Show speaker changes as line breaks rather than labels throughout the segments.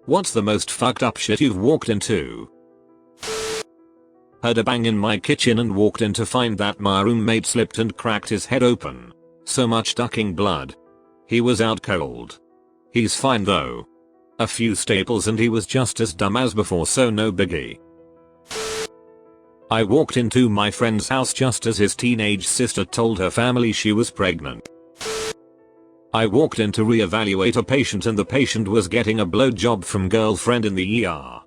What's the most fucked up shit you've walked into? Heard a bang in my kitchen and walked in to find that my roommate slipped and cracked his head open. So much ducking blood. He was out cold. He's fine though. A few staples and he was just as dumb as before, so no biggie. I walked into my friend's house just as his teenage sister told her family she was pregnant. I walked in to reevaluate a patient and the patient was getting a blowjob from girlfriend in the ER.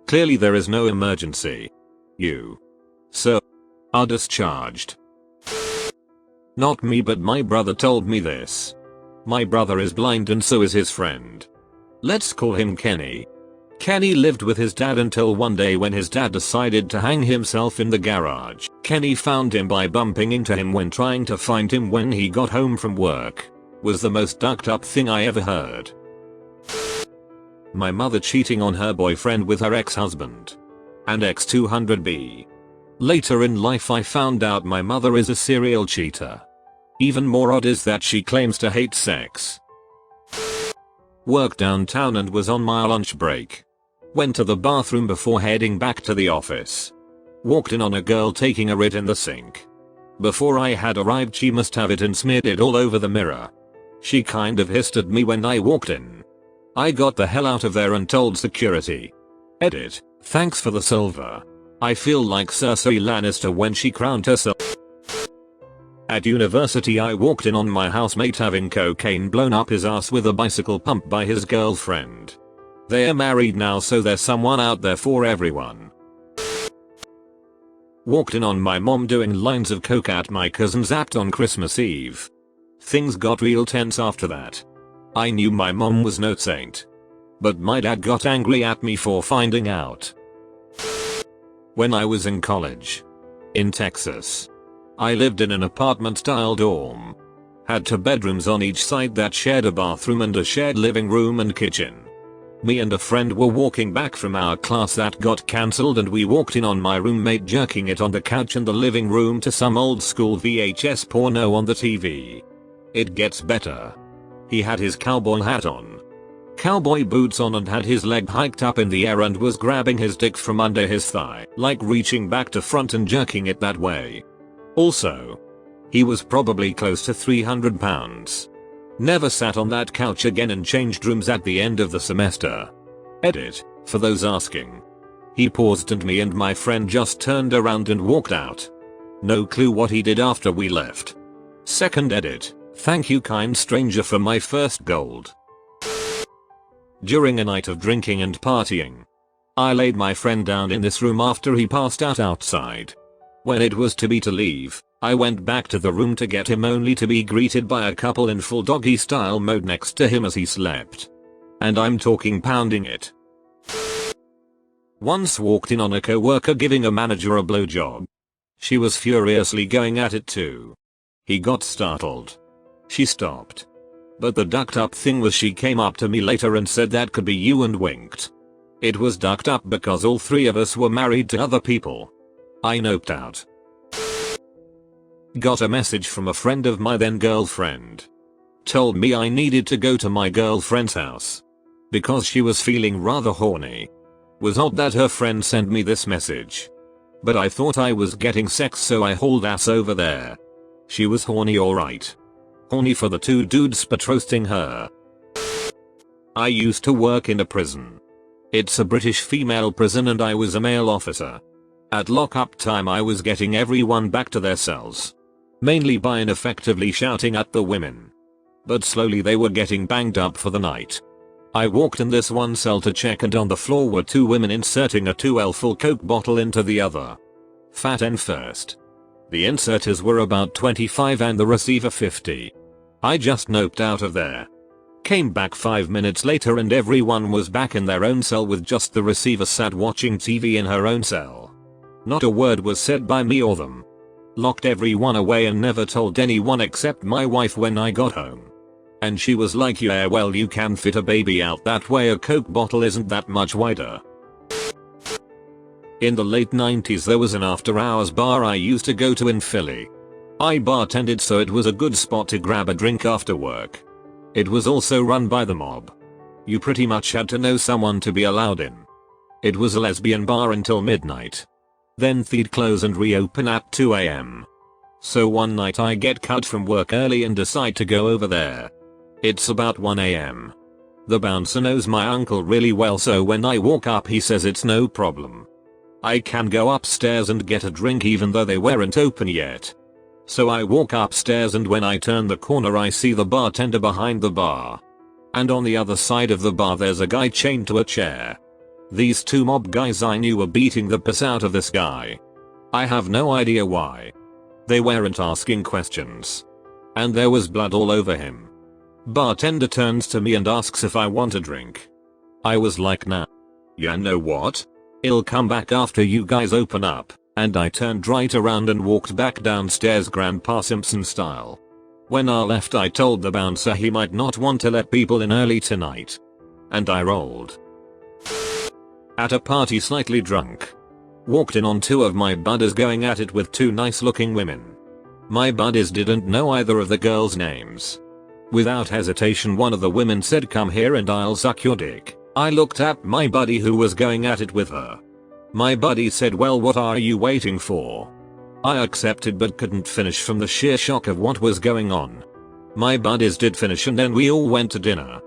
Clearly there is no emergency. You, sir, are discharged. Not me, but my brother told me this. My brother is blind and so is his friend. Let's call him Kenny. Kenny lived with his dad until one day when his dad decided to hang himself in the garage. Kenny found him by bumping into him when trying to find him when he got home from work. Was the most ducked up thing I ever heard. My mother cheating on her boyfriend with her ex-husband. And ex-200B. Later in life I found out my mother is a serial cheater. Even more odd is that she claims to hate sex. Worked downtown and was on my lunch break. Went to the bathroom before heading back to the office. Walked in on a girl taking a rit in the sink. Before I had arrived she must have it and smeared it all over the mirror. She kind of hissed at me when I walked in. I got the hell out of there and told security. Edit. Thanks for the silver. I feel like Cersei Lannister when she crowned herself. At university I walked in on my housemate having cocaine blown up his ass with a bicycle pump by his girlfriend. They are married now, so there's someone out there for everyone. Walked in on my mom doing lines of coke at my cousin's apt on Christmas Eve. Things got real tense after that. I knew my mom was no saint. But my dad got angry at me for finding out. When I was in college. In Texas. I lived in an apartment style dorm. Had 2 bedrooms on each side that shared a bathroom and a shared living room and kitchen. Me and a friend were walking back from our class that got cancelled and we walked in on my roommate jerking it on the couch in the living room to some old school VHS porno on the TV. It gets better. He had his cowboy hat on. Cowboy boots on and had his leg hiked up in the air and was grabbing his dick from under his thigh, like reaching back to front and jerking it that way. Also, he was probably close to 300 pounds. Never sat on that couch again and changed rooms at the end of the semester. Edit, for those asking. He paused and me and my friend just turned around and walked out. No clue what he did after we left. Second edit, thank you kind stranger for my first gold. During a night of drinking and partying. I laid my friend down in this room after he passed out outside. When it was to leave, I went back to the room to get him only to be greeted by a couple in full doggy style mode next to him as he slept. And I'm talking pounding it. Once walked in on a coworker giving a manager a blowjob. She was furiously going at it too. He got startled. She stopped. But the ducked up thing was she came up to me later and said that could be you and winked. It was ducked up because all 3 of us were married to other people. I noped out. Got a message from a friend of my then girlfriend. Told me I needed to go to my girlfriend's house. Because she was feeling rather horny. Was odd that her friend sent me this message. But I thought I was getting sex, so I hauled ass over there. She was horny alright. Horny for the 2 dudes betrosting her. I used to work in a prison. It's a British female prison and I was a male officer. At lockup time I was getting everyone back to their cells. Mainly by ineffectively shouting at the women. But slowly they were getting banged up for the night. I walked in this one cell to check and on the floor were 2 women inserting a 2L full Coke bottle into the other. Fat end first. The inserters were about 25 and the receiver 50. I just noped out of there. Came back 5 minutes later and everyone was back in their own cell with just the receiver sat watching TV in her own cell. Not a word was said by me or them. Locked everyone away and never told anyone except my wife when I got home. And she was like, yeah well you can fit a baby out that way, a Coke bottle isn't that much wider. In the late 90s there was an after hours bar I used to go to in Philly. I bartended so it was a good spot to grab a drink after work. It was also run by the mob. You pretty much had to know someone to be allowed in. It was a lesbian bar until midnight. Then they'd close and reopen at 2 AM. So one night I get cut from work early and decide to go over there. It's about 1 AM. The bouncer knows my uncle really well, so when I walk up he says it's no problem. I can go upstairs and get a drink even though they weren't open yet. So I walk upstairs, and when I turn the corner I see the bartender behind the bar. And on the other side of the bar there's a guy chained to a chair. These two mob guys I knew were beating the piss out of this guy. I have no idea why. They weren't asking questions. And there was blood all over him. Bartender turns to me and asks if I want a drink. I was like, nah. You know what? I'll come back after you guys open up. And I turned right around and walked back downstairs Grandpa Simpson style. When I left I told the bouncer he might not want to let people in early tonight. And I rolled. At a party slightly drunk. Walked in on two of my buddies going at it with two nice looking women. My buddies didn't know either of the girls' names. Without hesitation one of the women said, "Come here and I'll suck your dick." I looked at my buddy who was going at it with her. My buddy said, "Well, what are you waiting for?" I accepted but couldn't finish from the sheer shock of what was going on. My buddies did finish and then we all went to dinner.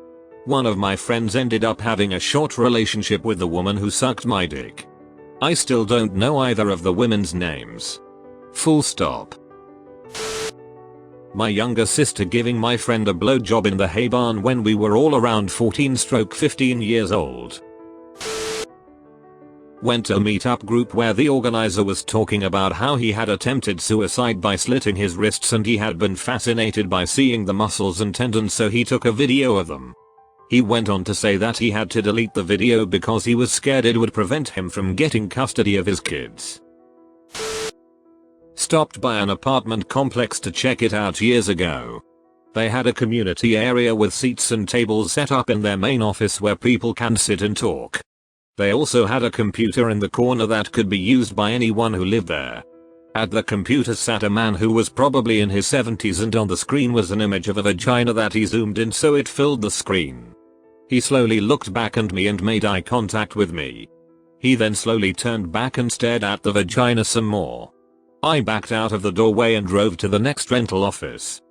One of my friends ended up having a short relationship with the woman who sucked my dick. I still don't know either of the women's names. Full stop. My younger sister giving my friend a blowjob in the hay barn when we were all around 14-15 years old. Went to a meetup group where the organizer was talking about how he had attempted suicide by slitting his wrists and he had been fascinated by seeing the muscles and tendons, so he took a video of them. He went on to say that he had to delete the video because he was scared it would prevent him from getting custody of his kids. Stopped by an apartment complex to check it out years ago. They had a community area with seats and tables set up in their main office where people can sit and talk. They also had a computer in the corner that could be used by anyone who lived there. At the computer sat a man who was probably in his 70s, and on the screen was an image of a vagina that he zoomed in so it filled the screen. He slowly looked back at me and made eye contact with me. He then slowly turned back and stared at the vagina some more. I backed out of the doorway and drove to the next rental office.